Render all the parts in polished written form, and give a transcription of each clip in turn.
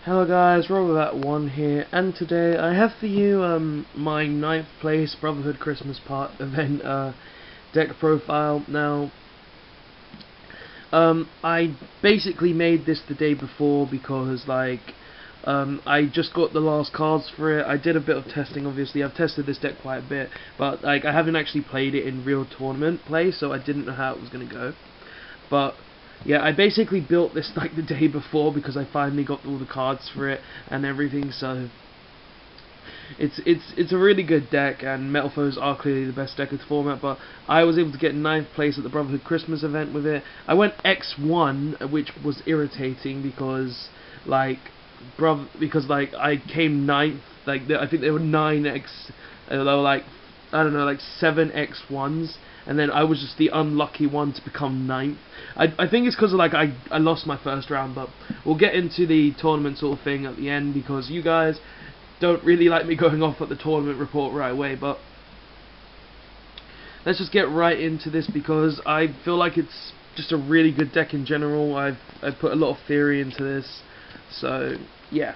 Hello guys, Brotherhood here, and today I have for you my 9th place Brotherhood Christmas event deck profile. Now, I basically made this the day before because I just got the last cards for it. I did a bit of testing, obviously. I've tested this deck quite a bit, but I haven't actually played it in real tournament play, so I didn't know how it was going to go. But yeah, I basically built this the day before because I finally got all the cards for it and everything. So it's a really good deck, and Metalfoes are clearly the best deck of the format. But I was able to get 9th place at the Brotherhood Christmas event with it. I went x-1, which was irritating because I came 9th. I think there were 7 x-1s. And then I was just the unlucky one to become 9th. I think it's because I lost my first round, but we'll get into the tournament sort of thing at the end because you guys don't really like me going off at the tournament report right away. But let's just get right into this because I feel like it's just a really good deck in general. I've put a lot of theory into this, so yeah.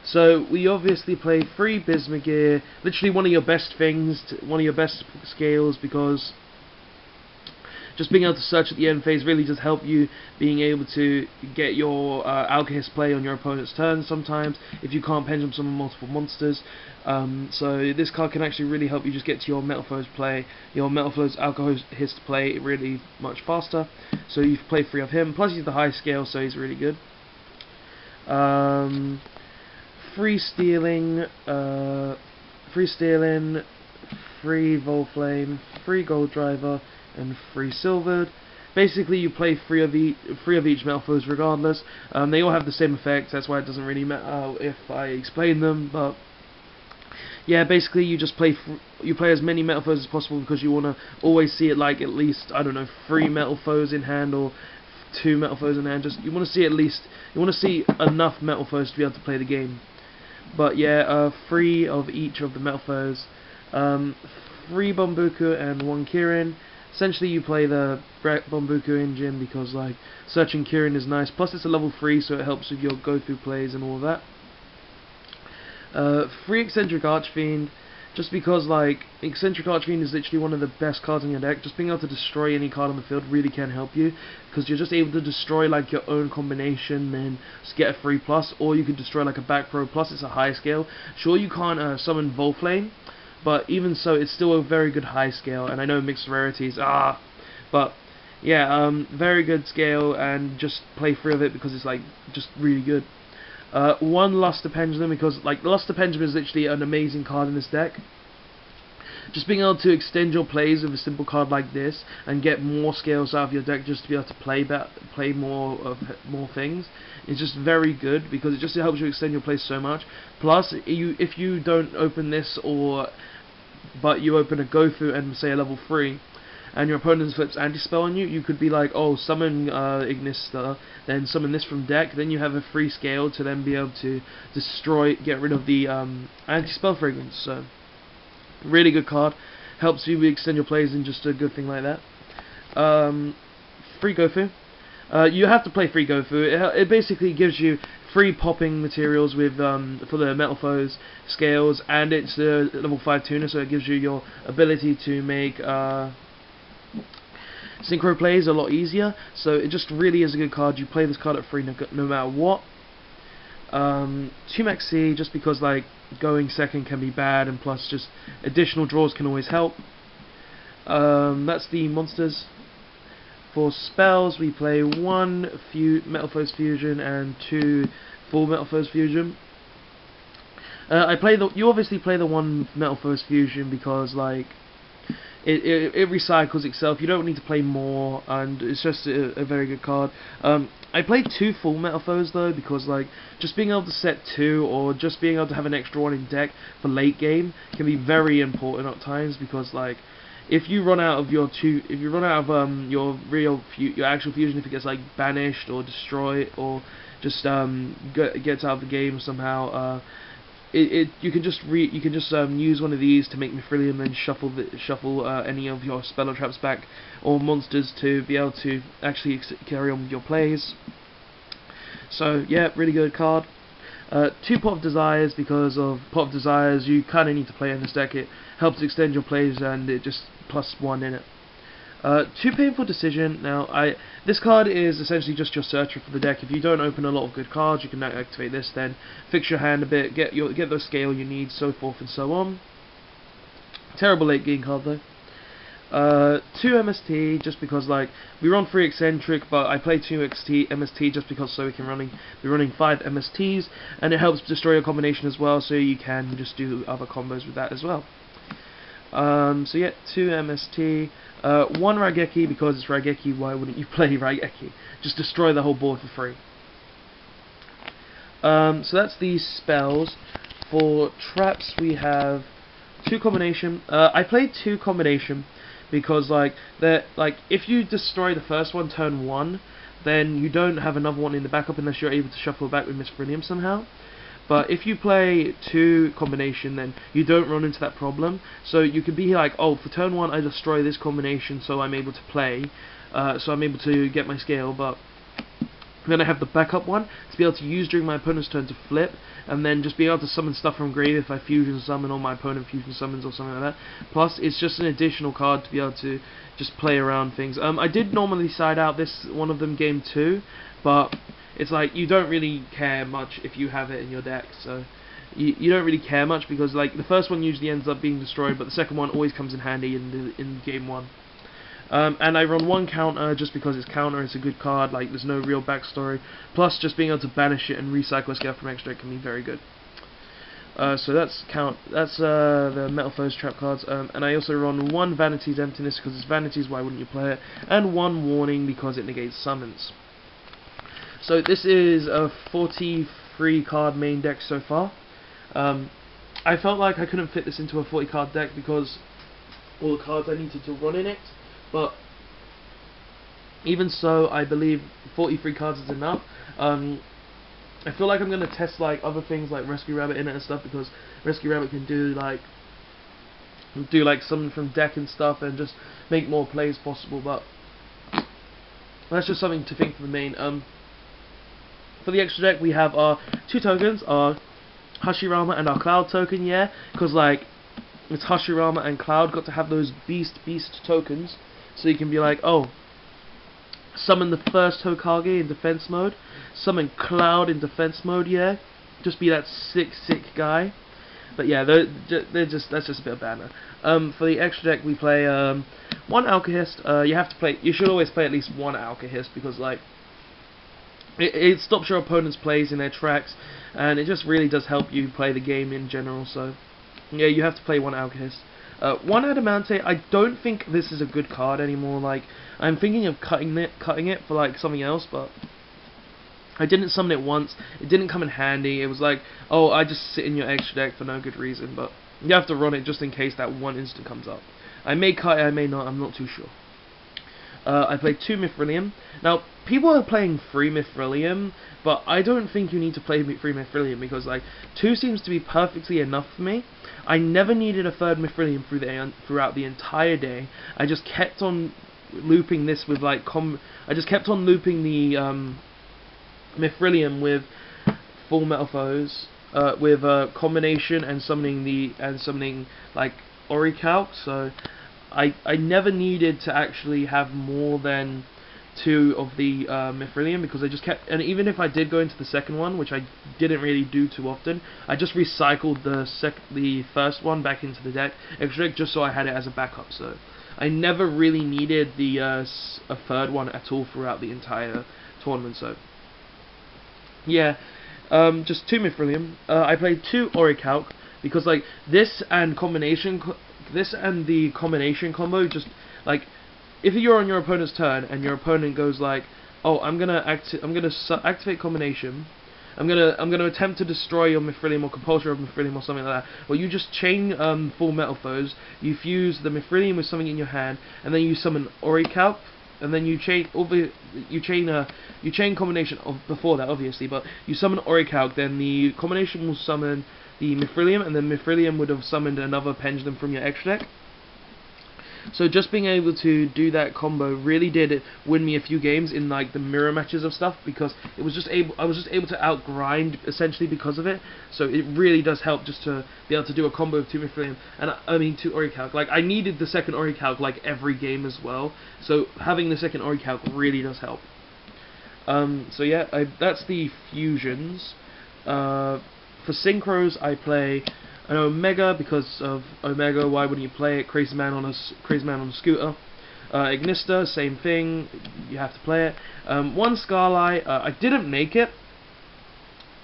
So we obviously play 3 Bismugear, literally one of your best things, one of your best scales, because just being able to search at the end phase really does help you being able to get your Alkahest play on your opponent's turn sometimes, if you can't pendulum summon multiple monsters. So this card can actually really help you just get to your Metalfoes play, your Metalfoes Alkahest play really much faster. So you play 3 of him, plus he's the high scale, so he's really good. Free stealing, 3 Volflame, 3 Gold Driver, and 3 Silvered. Basically, you play 3 of each Metalfoes regardless. They all have the same effects. That's why it doesn't really matter if I explain them. But yeah, basically you just play as many Metalfoes as possible because you want to always see it at least, I don't know, 3 Metalfoes in hand or 2 Metalfoes in hand. You want to see enough Metalfoes to be able to play the game. But yeah, 3 of each of the Metalfoes, 3 Bombuku and 1 Kirin. Essentially, you play the Bombuku engine because searching Kirin is nice. Plus, it's a level 3, so it helps with your go-through plays and all of that. 3 Eccentric Archfiend, just because Eccentric Archfiend is literally one of the best cards in your deck. Just being able to destroy any card on the field really can help you, because you're just able to destroy your own combination and just get a 3+, or you could destroy a back row plus. It's a high scale. Sure, you can't summon Volflame, but even so, it's still a very good high scale. And I know mixed rarities, but yeah, very good scale, and just play 3 of it because it's just really good. 1 Luster Pendulum, because Luster Pendulum is literally an amazing card in this deck. Just being able to extend your plays with a simple card like this and get more scales out of your deck just to be able to play more things is just very good, because it just helps you extend your plays so much. Plus, if you don't open this, but you open a go-through and say a level 3, and your opponent flips anti-spell on you, you could be summon Ignister, then summon this from deck, then you have a free scale to then be able to get rid of the anti-spell fragrance. So really good card, helps you extend your plays in just a good thing like that. Free Gofu. You have to play free Gofu. It basically gives you 3 popping materials with for the Metalfoes scales, and it's a level 5 tuner, so it gives you your ability to make synchro plays a lot easier. So it just really is a good card. You play this card at 3 no matter what. 2 Max C, just because going second can be bad, and plus just additional draws can always help. That's the monsters. For spells, we play 1 Metalfoes Fusion and 2 full Metalfoes Fusion. You obviously play the 1 Metalfoes Fusion because it recycles itself. You don't need to play more, and it's just a very good card. I played 2 full Metalfoes though, because just being able to set 2, or just being able to have an extra 1 in deck for late game can be very important at times, because if you run out of your your actual fusion, if it gets banished or destroyed or just gets out of the game somehow, you can just use one of these to make Mithrilium and shuffle any of your spell or traps back or monsters to be able to actually carry on with your plays. So yeah, really good card. 2 Pot of Desires, because of Pot of Desires you kind of need to play in this deck. It helps extend your plays and it just +1 in it. 2 Painful Decision. Now, this card is essentially just your searcher for the deck. If you don't open a lot of good cards, you can activate this, then fix your hand a bit, get the scale you need, so forth and so on. Terrible late game card though. 2 MST, just because like we run 3 Eccentric, but I play 2 MST just because so we can be running 5 MSTs, and it helps destroy your combination as well, so you can just do other combos with that as well. So yeah, 2 MST, 1 Raigeki, because it's Raigeki, why wouldn't you play Raigeki? Just destroy the whole board for free. So that's the spells. For traps we have 2 Combination. I played 2 Combination because if you destroy the first one turn 1, then you don't have another one in the backup unless you're able to shuffle it back with Mithrilium somehow. But if you play 2 Combination, then you don't run into that problem. So you could be like, oh, for turn 1 I destroy this combination, so I'm able to play, so I'm able to get my scale, but then I have the backup one to be able to use during my opponent's turn to flip, and then just be able to summon stuff from grave if I fusion summon or my opponent fusion summons or something like that. Plus, it's just an additional card to be able to just play around things. I did normally side out this one of them game 2, but it's like you don't really care much if you have it in your deck, so you don't really care much because like the first one usually ends up being destroyed, but the second one always comes in handy in game 1. And I run 1 counter just because it's counter, it's a good card, like there's no real backstory. Plus just being able to banish it and recycle a scale from extra can be very good. So that's the Metalfoes trap cards, and I also run 1 Vanity's Emptiness because it's Vanity's, why wouldn't you play it, and 1 Warning because it negates summons. So this is a 43 card main deck so far. I felt like I couldn't fit this into a 40 card deck because all the cards I needed to run in it, but even so, I believe 43 cards is enough. I feel like I'm gonna test like other things like Rescue Rabbit in it and stuff, because Rescue Rabbit can do like summon from deck and stuff and just make more plays possible. But that's just something to think for the main. For the extra deck we have our 2 tokens, our Hashirama and our Cloud token, yeah, because like it's Hashirama and Cloud got to have those beast tokens, so you can be like, oh, summon the first Hokage in defense mode, summon Cloud in defense mode, yeah, just be that sick guy. But yeah, that's just a bit of banner. For the extra deck we play 1 Alkahest. You should always play at least 1 Alkahest because like it stops your opponent's plays in their tracks, and it just really does help you play the game in general. So yeah, you have to play 1 Alkahest. 1 Adamante, I don't think this is a good card anymore. Like, I'm thinking of cutting it for like something else, but I didn't summon it once. It didn't come in handy. It was like, oh, I just sit in your extra deck for no good reason, but you have to run it just in case that one instant comes up. I may cut it, I may not, I'm not too sure. I played 2 Mithrilium. Now, people are playing 3 Mithrilium, but I don't think you need to play 3 Mithrilium because like 2 seems to be perfectly enough for me. I never needed a 3rd Mithrilium throughout the entire day. I just kept on looping this with like I just kept on looping the Mithrilium with full Metalfoes, with combination and summoning like Orichalc. So I never needed to actually have more than 2 of the Mithrilium because I just kept, and even if I did go into the second one, which I didn't really do too often, I just recycled the first one back into the deck extra deck just so I had it as a backup. So I never really needed the a 3rd one at all throughout the entire tournament. So yeah, just 2 Mithrilium. I played 2 Orichalc because like this and the combination combo, just like if you're on your opponent's turn and your opponent goes like, oh, I'm gonna activate combination, I'm gonna attempt to destroy your Mithrilium or compulsory of Mithrilium or something like that. Well, you just chain full Metalfoes, you fuse the Mithrilium with something in your hand, and then you summon Orichalc, and then you chain combination of before that obviously, but you summon Orichalc, then the combination will summon the Mithrilium, and then Mithrilium would have summoned another Pendulum from your extra deck. So just being able to do that combo really did win me a few games in like the mirror matches of stuff, because I was just able to outgrind essentially because of it. So it really does help just to be able to do a combo of 2 Mithrilium, and I mean 2 Orichalc. Like I needed the second Orichalc like every game as well, so having the second Orichalc really does help. So yeah, that's the fusions. For synchros, I play an Omega because of Omega. Why wouldn't you play it? Crazy Man on a scooter. Ignista, same thing. You have to play it. One Scarlight. I didn't make it,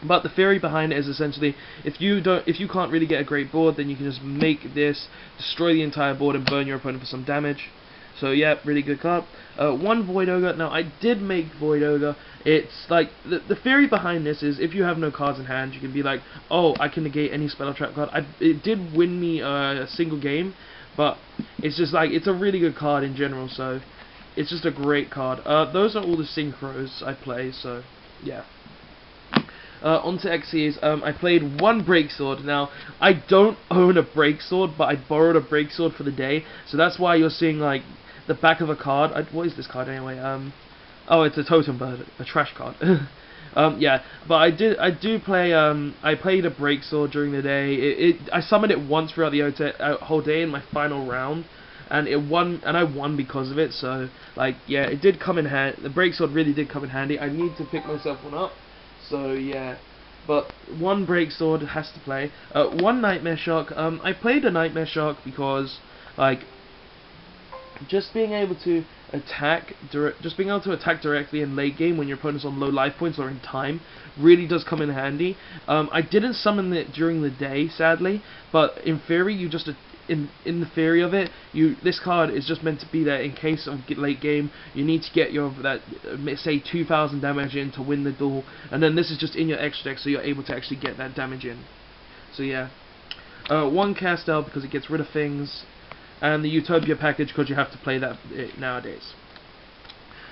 but the theory behind it is essentially if you can't really get a great board, then you can just make this, destroy the entire board, and burn your opponent for some damage. So yeah, really good card. One Void Ogre. Now I did make Void Ogre. It's like the theory behind this is if you have no cards in hand, you can be like, oh, I can negate any spell or trap card. It did win me a single game, but it's just like it's a really good card in general. So it's just a great card. Those are all the synchros I play. So yeah. Onto XCs, I played one Breaksword. Now, I don't own a Breaksword, but I borrowed a Breaksword for the day, so that's why you're seeing, like, the back of a card. What is this card anyway? Oh, it's a Totem Bird, a trash card. Yeah, but I do play, I played a Breaksword during the day. I summoned it once throughout the whole day in my final round, and I won because of it, so, like, yeah, it did come in handy. The Breaksword really did come in handy. I need to pick myself one up. So yeah, but one Breaksword has to play. One Nightmare Shark. I played a Nightmare Shark because, like, just being able to attack directly in late game when your opponent's on low life points or in time really does come in handy. I didn't summon it during the day, sadly, but in theory, in the theory of it, this card is just meant to be there in case of late game. You need to get say 2,000 damage in to win the duel, and then this is just in your extra deck, so you're able to actually get that damage in. So yeah, one Castel because it gets rid of things, and the Utopia package because you have to play that nowadays.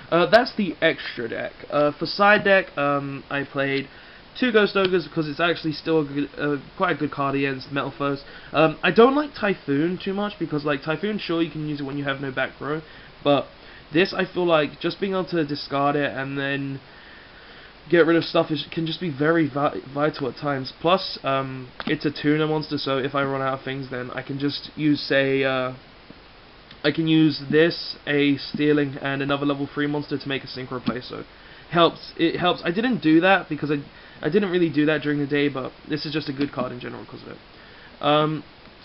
That's the extra deck. For side deck, I played 2 Ghost Ogres because it's actually still quite a good card against Metalfoes. I don't like Typhoon too much because, like, Typhoon, sure, you can use it when you have no back row, but this, I feel like just being able to discard it and then get rid of stuff can just be very vital at times. Plus, it's a tuner monster, so if I run out of things, then I can just use, say, I can use this, a Stealing, and another level 3 monster to make a Synchro play, so it helps. I didn't do that because I didn't really do that during the day, but this is just a good card in general because of it.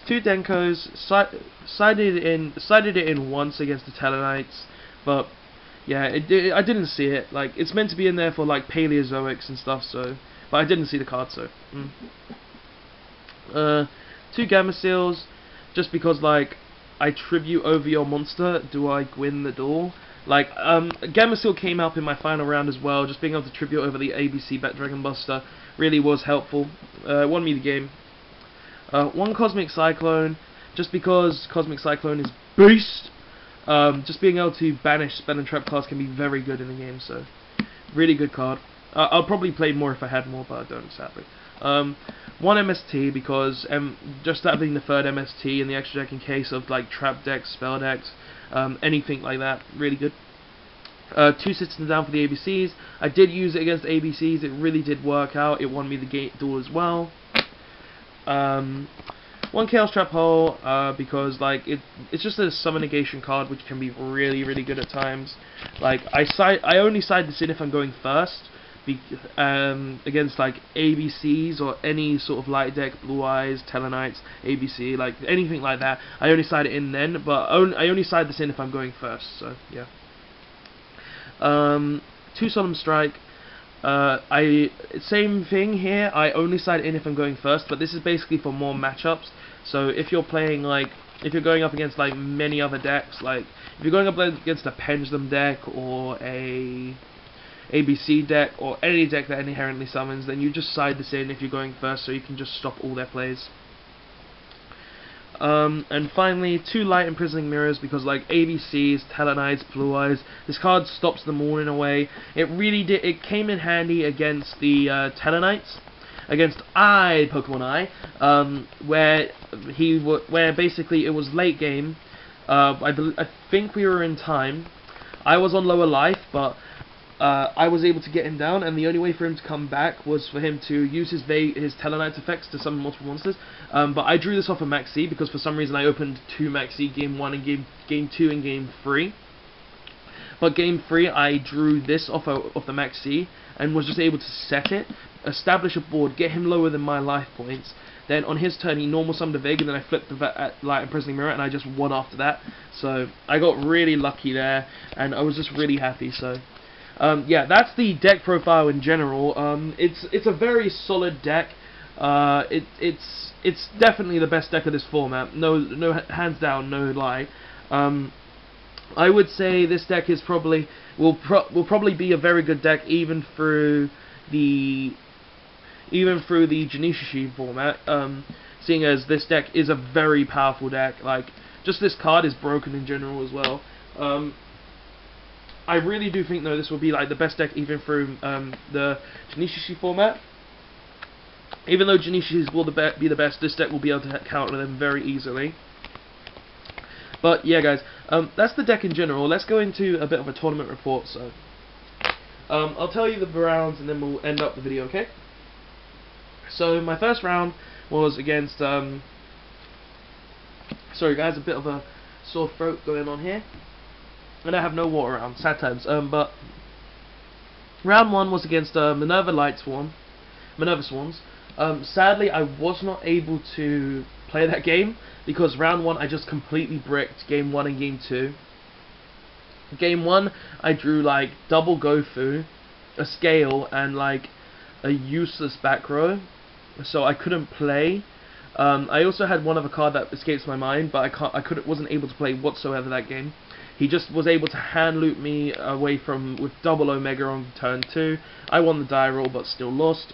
2 Denkos, sided it in once against the Tellarknights, but yeah, I didn't see it. Like, it's meant to be in there for like Paleozoics and stuff, so, but I didn't see the card, so. 2 Gamma Seals, just because, like, I tribute over your monster, do I win the duel? Like, Gamma Seal came up in my final round as well. Just being able to tribute over the ABC Bat Dragon Buster really was helpful. Won me the game. 1 Cosmic Cyclone, just because Cosmic Cyclone is beast. Just being able to banish spell and trap cards can be very good in the game, so really good card. I'll probably play more if I had more, but I don't, sadly. 1 MST because just having the 3rd MST in the extra deck in case of like trap decks, spell decks, anything like that, really good. 2 Systems Down for the ABCs. I did use it against ABCs. It really did work out. It won me the duel as well. 1 Chaos Trap Hole because like it's just a summon negation card which can be really good at times. Like I only side this in if I'm going first. Against like ABCs or any sort of light deck, Blue Eyes, Tellarknights, ABC, like anything like that, I only side it in then, but I only side this in if I'm going first, so yeah. 2 Solemn Strike, same thing here, I only side in if I'm going first, but this is basically for more matchups, so if you're playing like, if you're going up against like many other decks, like if you're going up against a Pendulum deck or a ABC deck or any deck that inherently summons, then you just side this in if you're going first so you can just stop all their plays. And finally, 2 Light Imprisoning Mirrors because like ABCs, Tellarknights, Blue Eyes, this card stops them all in a way. It really did, it came in handy against the Tellarknights, against Pokemon where basically it was late game. I think we were in time. I was on lower life, but I was able to get him down, and the only way for him to come back was for him to use his Tellarknight effects to summon multiple monsters. But I drew this off of Max C because for some reason I opened 2 Max C, Game 1 and Game 2 and Game 3. But Game 3 I drew this off of the Max C and was just able to set it, establish a board, get him lower than my life points. Then on his turn he normal summoned a Vig, and then I flipped the Light Imprisoning Mirror, and I just won after that. So I got really lucky there, and I was just really happy. So yeah, that's the deck profile in general. It's a very solid deck. It's definitely the best deck of this format. No, hands down, no lie. I would say this deck is will probably be a very good deck even through the Jinishishi format. Seeing as this deck is a very powerful deck. Like, just this card is broken in general as well. I really do think though this will be like the best deck even through the Jinishishi format. Even though Jinishis will be the best, this deck will be able to counter them very easily. But yeah, guys, that's the deck in general. Let's go into a bit of a tournament report. So I'll tell you the rounds and then we'll end up the video, okay? So my first round was against sorry guys, a bit of a sore throat going on here, and I have no water around, sad times. But round 1 was against Minerva Swans. Sadly, I was not able to play that game because round 1 I just completely bricked Game 1 and Game 2. Game 1 I drew like double Gofu, a Scale, and like a useless back row, so I couldn't play. I also had one other card that escapes my mind, but I wasn't able to play whatsoever that game. He just was able to hand loop me away with double Omega on turn 2. I won the die roll, but still lost.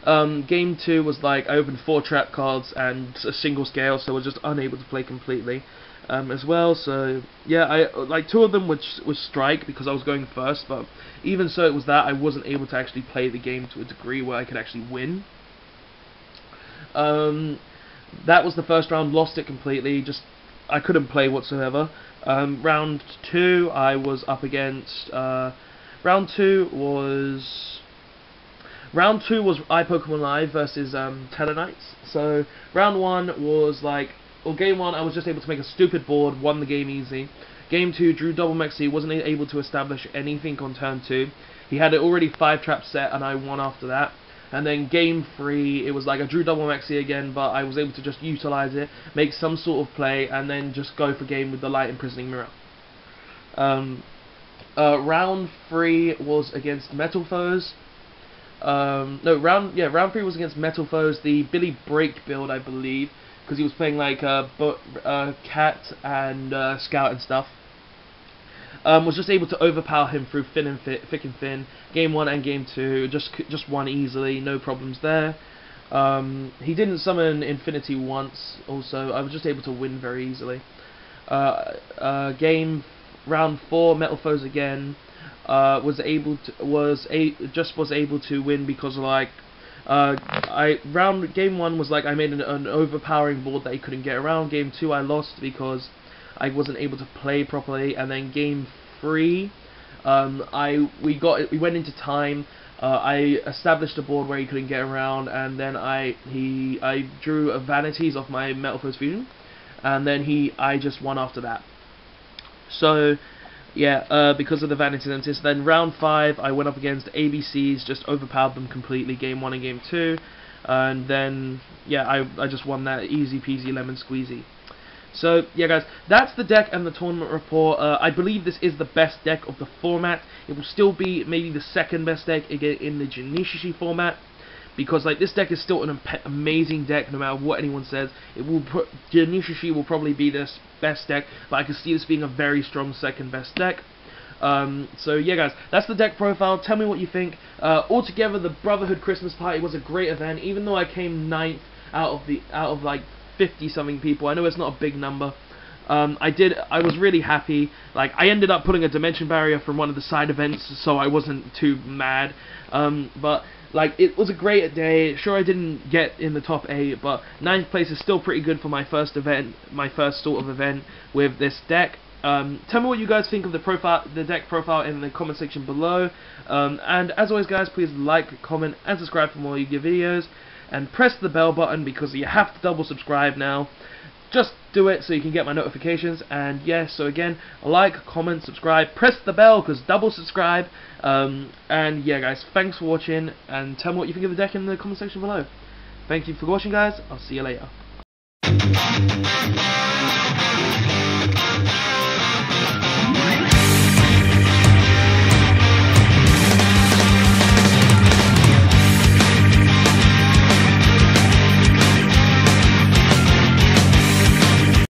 Game 2 was like I opened 4 trap cards and a single Scale, so I was just unable to play completely as well. So yeah, like 2 of them was strike because I was going first, but even so, it was that I wasn't able to actually play the game to a degree where I could actually win. That was the first round, lost it completely. I couldn't play whatsoever. Round 2 I was up against. Round 2 was iPokemon Live versus Tellarknights. So round 1 was like, Game 1 I was just able to make a stupid board, won the game easy. Game 2 drew double Maxi, wasn't able to establish anything on turn 2. He had it already 5 traps set, and I won after that. And then Game 3, it was like I drew double Maxi again, but I was able to just utilize it, make some sort of play, and then just go for game with the Light Imprisoning Mirror. Round 3 was against Metalfoes. Round 3 was against Metalfoes, the Billy Break build, I believe, because he was playing like Cat and Scout and stuff. Was just able to overpower him through Thick and Thin. Game 1 and Game 2 just won easily, no problems there. He didn't summon Infinity once. Also, I was just able to win very easily. Round 4, Metalfoes again. Was able to win because like Game 1 was like I made an overpowering board that he couldn't get around. Game 2 I lost because I wasn't able to play properly, and then Game 3 we went into time. I established a board where he couldn't get around, and then I drew a Vanities off my Metalfoes Fusion, and then I just won after that. So yeah, because of the Vanity Dentist. Then round 5 I went up against ABCs, just overpowered them completely, Game 1 and Game 2, and then yeah, I just won that easy peasy lemon squeezy. So yeah guys, that's the deck and the tournament report. I believe this is the best deck of the format. It will still be maybe the second best deck again in the Jinishishi format, because like this deck is still an amazing deck no matter what anyone says. Jinishishi will probably be the best deck, but I can see this being a very strong second best deck. So yeah guys, that's the deck profile. Tell me what you think. Altogether, the Brotherhood Christmas Party was a great event, even though I came 9th out of like 50 something people. I know it's not a big number. I was really happy. Like, I ended up putting a dimension barrier from one of the side events, so I wasn't too mad. But Like, it was a great day. Sure, I didn't get in the top 8, but 9th place is still pretty good for my first event, my first sort of event with this deck. Tell me what you guys think of the deck profile in the comment section below. And as always, guys, please like, comment, and subscribe for more videos. And press the bell button because you have to double subscribe now. Just do it so you can get my notifications. And yeah, so again, like, comment, subscribe, press the bell because double subscribe. And yeah, guys, thanks for watching, and tell me what you think of the deck in the comment section below. Thank you for watching, guys. I'll see you later.